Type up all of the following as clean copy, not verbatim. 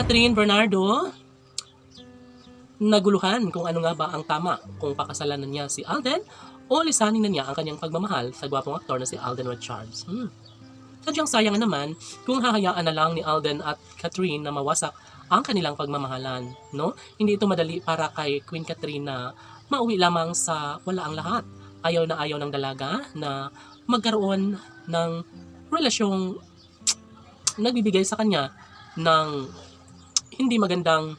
Catherine Bernardo, naguluhan kung ano nga ba ang tama, kung pakasalanan niya si Alden o lisanin na niya ang kanyang pagmamahal sa gwapong aktor na si Alden Richards. Sadyang sayang naman kung hahayaan na lang ni Alden at Catherine na mawasak ang kanilang pagmamahalan, no? Hindi ito madali para kay Queen Catherine na mauwi lamang sa wala ang lahat. Ayaw na ayaw ng dalaga na magkaroon ng relasyong nagbibigay sa kanya ng hindi magandang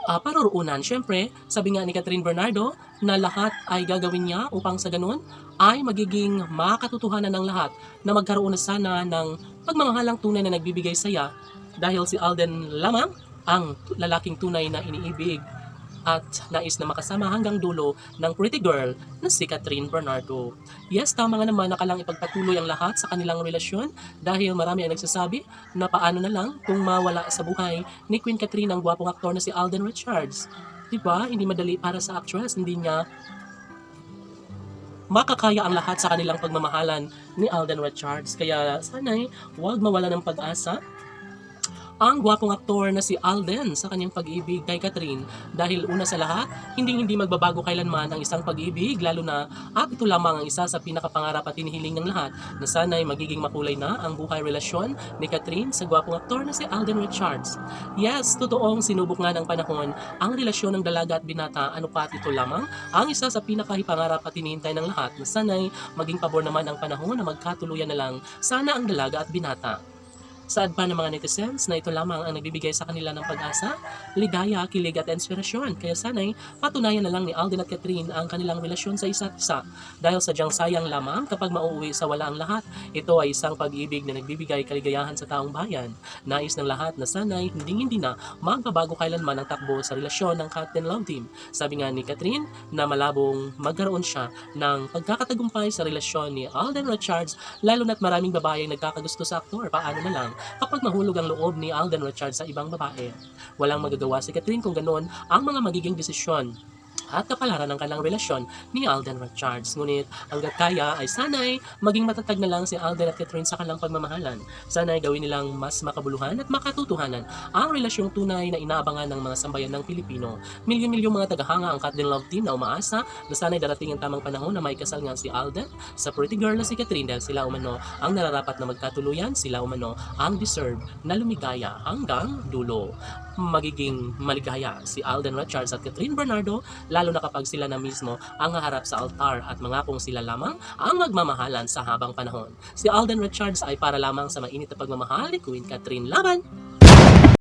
paruroonan. Siyempre, sabi nga ni Catherine Bernardo na lahat ay gagawin niya upang sa ganun ay magiging makatotohanan ng lahat na magkaroon na sana ng pagmamahalang tunay na nagbibigay saya dahil si Alden lamang ang lalaking tunay na iniibig at nais na makasama hanggang dulo ng pretty girl na si Catherine Bernardo. Yes, tama nga naman na kalang ipagpatuloy ang lahat sa kanilang relasyon dahil marami ang nagsasabi na paano na lang kung mawala sa buhay ni Queen Catherine ang gwapong aktor na si Alden Richards. Diba? Hindi madali para sa actress, hindi niya makakaya ang lahat sa kanilang pagmamahalan ni Alden Richards. Kaya sana'y huwag mawala ng pag-asa ang gwapong aktor na si Alden sa kanyang pag-ibig kay Catherine dahil una sa lahat, hindi magbabago kailanman ang isang pag-ibig lalo na at ito lamang ang isa sa pinakapangarap at hinihiling ng lahat na sana'y magiging makulay na ang buhay relasyon ni Catherine sa gwapong aktor na si Alden Richards. Yes, totoong sinubok nga ng panahon ang relasyon ng dalaga at binata, ano pa at ito lamang ang isa sa pinakahipangarap at hinihintay ng lahat na sana'y maging pabor naman ang panahon na magkatuluyan na lang sana ang dalaga at binata. Saad pa ng mga netizens na ito lamang ang nagbibigay sa kanila ng pag-asa, ligaya, kilig at inspirasyon. Kaya sana'y patunayan na lang ni Alden at Catherine ang kanilang relasyon sa isa't isa. Dahil sadyang sayang lamang kapag mauuwi sa wala ang lahat, ito ay isang pag-ibig na nagbibigay kaligayahan sa taong bayan. Nais ng lahat na sana'y hindi na magbabago kailanman ang takbo sa relasyon ng Cat and Love Team. Sabi nga ni Catherine na malabong magkaroon siya ng pagkakatagumpay sa relasyon ni Alden Richards, lalo na't maraming babae ang nagkakagusto sa aktor. Paano na lang kapag mahulog ang loob ni Alden Richards sa ibang babae? Walang magagawa si Catherine kung ganoon ang mga magiging desisyon at kapalaran ng kanilang relasyon ni Alden Richards. Ngunit hanggat kaya ay sana'y maging matatag na lang si Alden at Catherine sa kanilang pagmamahalan. Sana'y gawin nilang mas makabuluhan at makatutuhanan ang relasyong tunay na inaabangan ng mga sambayan ng Pilipino. Milyon-milyong mga tagahanga ang Cat and Love Team na umaasa na sana'y darating ang tamang panahon na maikasal nga si Alden sa pretty girl na si Catherine dahil sila umano ang nararapat na magkatuluyan, sila umano ang deserve na lumigaya hanggang dulo. Magiging maligaya si Alden Richards at Catherine Bernardo lalo na kapag sila na mismo ang haharap sa altar at mangakong sila lamang ang magmamahalan sa habang panahon. Si Alden Richards ay para lamang sa mainit na pagmamahal ni Queen Catherine. Laban!